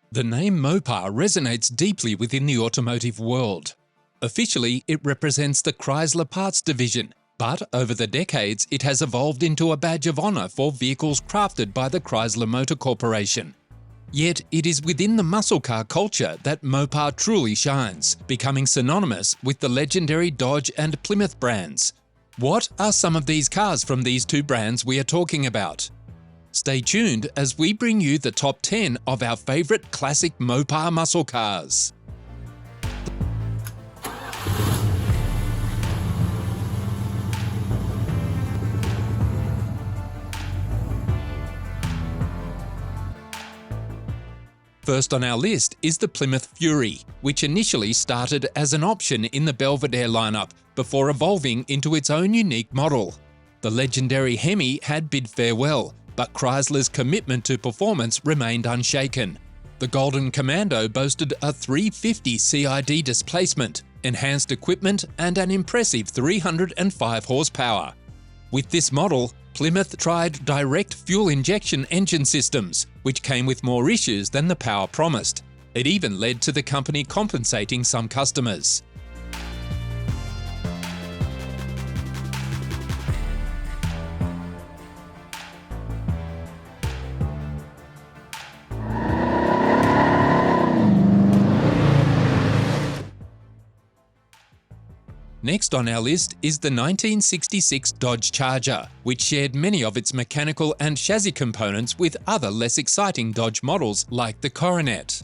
The name Mopar resonates deeply within the automotive world. Officially, it represents the Chrysler parts division, but over the decades it has evolved into a badge of honour for vehicles crafted by the Chrysler Motor Corporation. Yet it is within the muscle car culture that Mopar truly shines, becoming synonymous with the legendary Dodge and Plymouth brands. What are some of these cars from these two brands we are talking about? Stay tuned as we bring you the top 10 of our favourite classic Mopar muscle cars. First on our list is the Plymouth Fury, which initially started as an option in the Belvedere lineup before evolving into its own unique model. The legendary Hemi had bid farewell, but Chrysler's commitment to performance remained unshaken. The Golden Commando boasted a 350 CID displacement, enhanced equipment and an impressive 305 horsepower. With this model, Plymouth tried direct fuel injection engine systems, which came with more issues than the power promised. It even led to the company compensating some customers. Next on our list is the 1966 Dodge Charger, which shared many of its mechanical and chassis components with other less exciting Dodge models like the Coronet.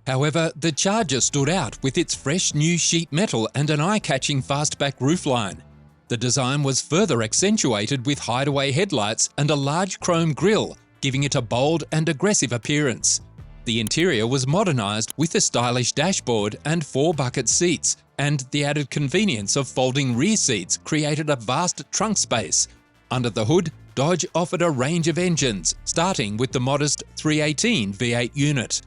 However, the Charger stood out with its fresh new sheet metal and an eye-catching fastback roofline. The design was further accentuated with hideaway headlights and a large chrome grille, giving it a bold and aggressive appearance. The interior was modernised with a stylish dashboard and 4 bucket seats, and the added convenience of folding rear seats created a vast trunk space. Under the hood, Dodge offered a range of engines, starting with the modest 318 V8 unit.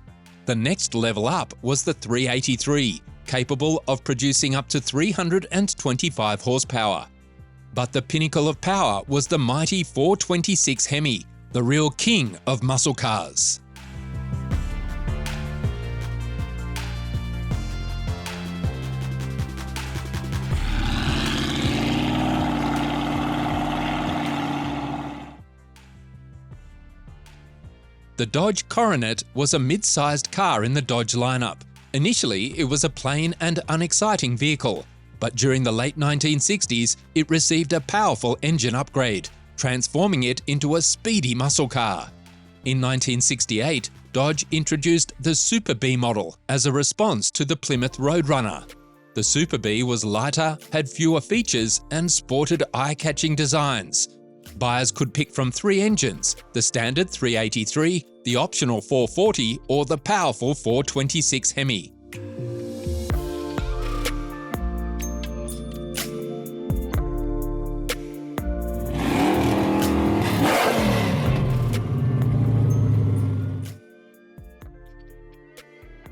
The next level up was the 383, capable of producing up to 325 horsepower. But the pinnacle of power was the mighty 426 Hemi, the real king of muscle cars. The Dodge Coronet was a mid-sized car in the Dodge lineup. Initially, it was a plain and unexciting vehicle, but during the late 1960s, it received a powerful engine upgrade, transforming it into a speedy muscle car. In 1968, Dodge introduced the Super B model as a response to the Plymouth Roadrunner. The Super B was lighter, had fewer features, and sported eye-catching designs. Buyers could pick from 3 engines, the standard 383, the optional 440, or the powerful 426 Hemi.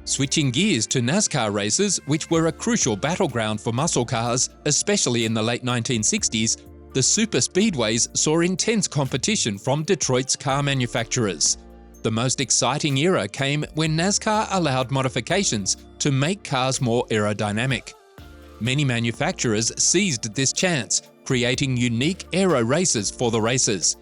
Switching gears to NASCAR races, which were a crucial battleground for muscle cars, especially in the late 1960s, the super speedways saw intense competition from Detroit's car manufacturers. The most exciting era came when NASCAR allowed modifications to make cars more aerodynamic. Many manufacturers seized this chance, creating unique aero races for the racers.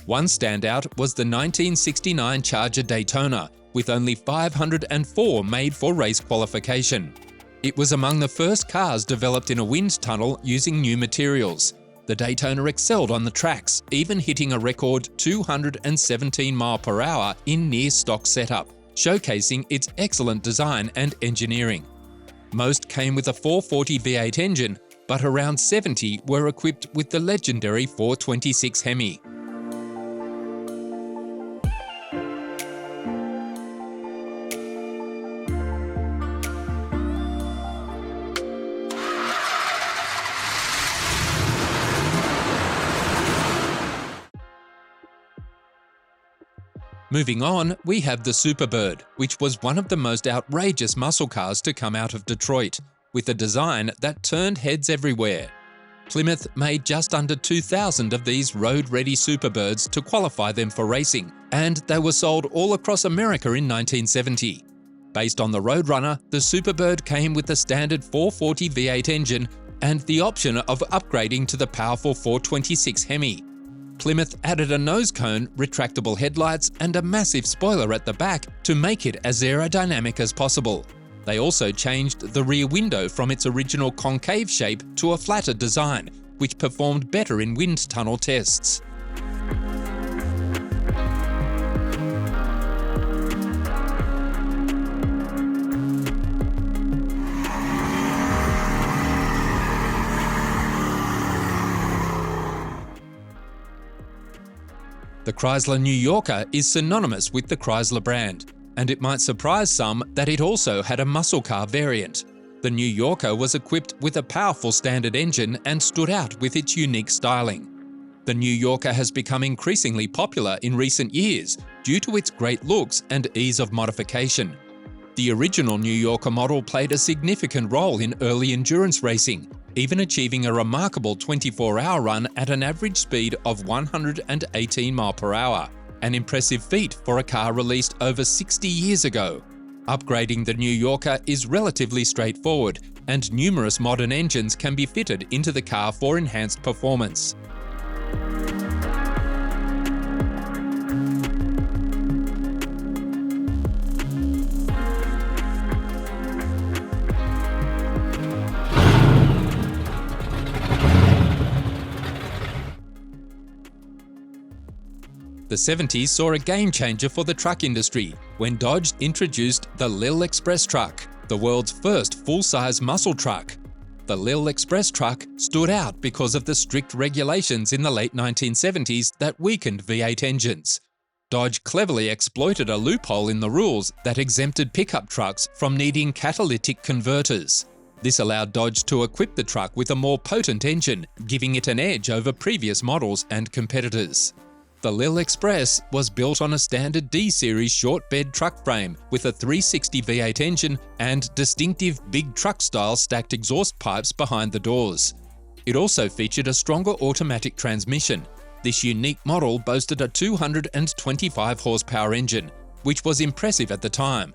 One standout was the 1969 Charger Daytona, with only 504 made for race qualification. It was among the first cars developed in a wind tunnel using new materials. The Daytona excelled on the tracks, even hitting a record 217 mph in near-stock setup, showcasing its excellent design and engineering. Most came with a 440 V8 engine, but around 70 were equipped with the legendary 426 Hemi. Moving on, we have the Superbird, which was one of the most outrageous muscle cars to come out of Detroit, with a design that turned heads everywhere. Plymouth made just under 2,000 of these road-ready Superbirds to qualify them for racing, and they were sold all across America in 1970. Based on the Roadrunner, the Superbird came with the standard 440 V8 engine and the option of upgrading to the powerful 426 Hemi. Plymouth added a nose cone, retractable headlights, and a massive spoiler at the back to make it as aerodynamic as possible. They also changed the rear window from its original concave shape to a flatter design, which performed better in wind tunnel tests. The Chrysler New Yorker is synonymous with the Chrysler brand, and it might surprise some that it also had a muscle car variant. The New Yorker was equipped with a powerful standard engine and stood out with its unique styling. The New Yorker has become increasingly popular in recent years due to its great looks and ease of modification. The original New Yorker model played a significant role in early endurance racing, even achieving a remarkable 24-hour run at an average speed of 118 mph, an impressive feat for a car released over 60 years ago. Upgrading the New Yorker is relatively straightforward, and numerous modern engines can be fitted into the car for enhanced performance. The 70s saw a game-changer for the truck industry when Dodge introduced the Lil Express truck, the world's first full-size muscle truck. The Lil Express truck stood out because of the strict regulations in the late 1970s that weakened V8 engines. Dodge cleverly exploited a loophole in the rules that exempted pickup trucks from needing catalytic converters. This allowed Dodge to equip the truck with a more potent engine, giving it an edge over previous models and competitors. The Lil Express was built on a standard D-Series short bed truck frame with a 360 V8 engine and distinctive big truck-style stacked exhaust pipes behind the doors. It also featured a stronger automatic transmission. This unique model boasted a 225 horsepower engine, which was impressive at the time.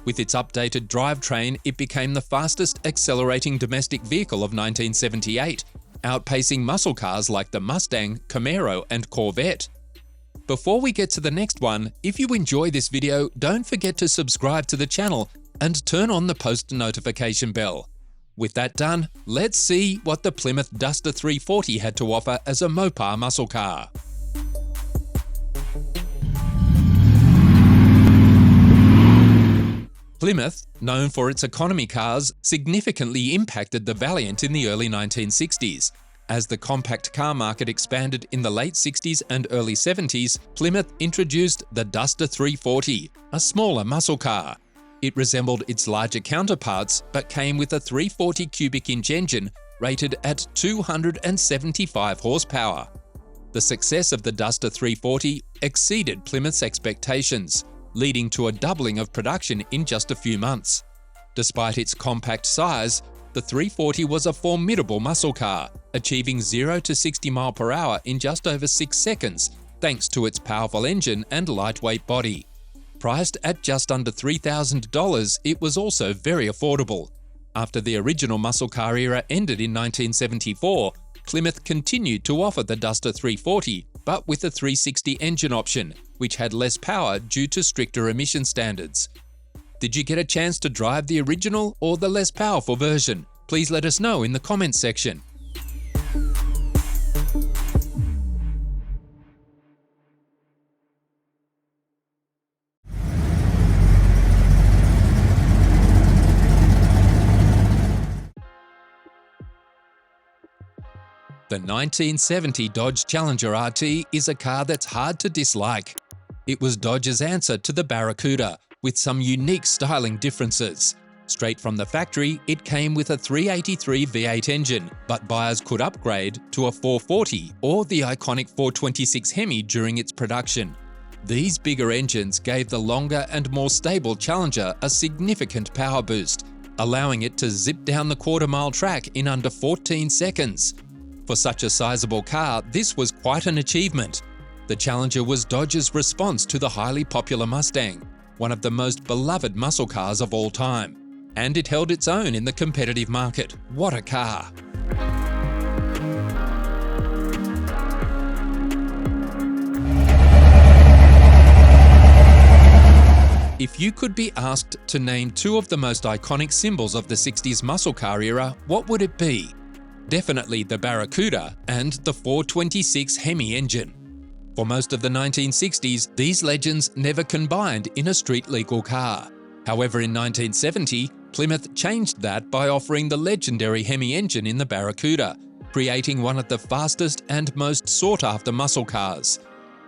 With its updated drivetrain, it became the fastest accelerating domestic vehicle of 1978, outpacing muscle cars like the Mustang, Camaro, and Corvette. Before we get to the next one, if you enjoy this video, don't forget to subscribe to the channel and turn on the post notification bell. With that done, let's see what the Plymouth Duster 340 had to offer as a Mopar muscle car. Plymouth, known for its economy cars, significantly impacted the Valiant in the early 1960s. As the compact car market expanded in the late 60s and early 70s, Plymouth introduced the Duster 340, a smaller muscle car. It resembled its larger counterparts, but came with a 340 cubic inch engine rated at 275 horsepower. The success of the Duster 340 exceeded Plymouth's expectations, leading to a doubling of production in just a few months. Despite its compact size, the 340 was a formidable muscle car, achieving 0 to 60 mph in just over 6 seconds, thanks to its powerful engine and lightweight body. Priced at just under $3,000, it was also very affordable. After the original muscle car era ended in 1974, Plymouth continued to offer the Duster 340, but with a 360 engine option, which had less power due to stricter emission standards. Did you get a chance to drive the original or the less powerful version? Please let us know in the comments section. The 1970 Dodge Challenger RT is a car that's hard to dislike. It was Dodge's answer to the Barracuda, with some unique styling differences. Straight from the factory, it came with a 383 V8 engine, but buyers could upgrade to a 440 or the iconic 426 Hemi during its production. These bigger engines gave the longer and more stable Challenger a significant power boost, allowing it to zip down the quarter-mile track in under 14 seconds. For such a sizable car, this was quite an achievement. The Challenger was Dodge's response to the highly popular Mustang. one of the most beloved muscle cars of all time. And it held its own in the competitive market. What a car! If you could be asked to name two of the most iconic symbols of the 60s muscle car era, what would it be? Definitely the Barracuda and the 426 Hemi engine. For most of the 1960s, these legends never combined in a street-legal car. However, in 1970, Plymouth changed that by offering the legendary Hemi engine in the Barracuda, creating one of the fastest and most sought-after muscle cars.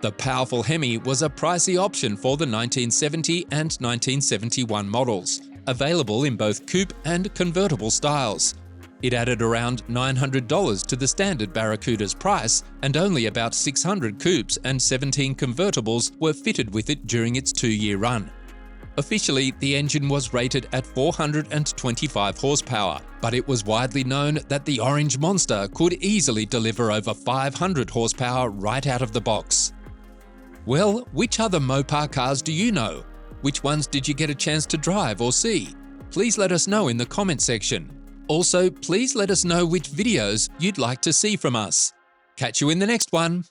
The powerful Hemi was a pricey option for the 1970 and 1971 models, available in both coupe and convertible styles. It added around $900 to the standard Barracuda's price, and only about 600 coupes and 17 convertibles were fitted with it during its 2-year run. Officially, the engine was rated at 425 horsepower, but it was widely known that the Orange Monster could easily deliver over 500 horsepower right out of the box. Well, which other Mopar cars do you know? Which ones did you get a chance to drive or see? Please let us know in the comment section. Also, please let us know which videos you'd like to see from us. Catch you in the next one.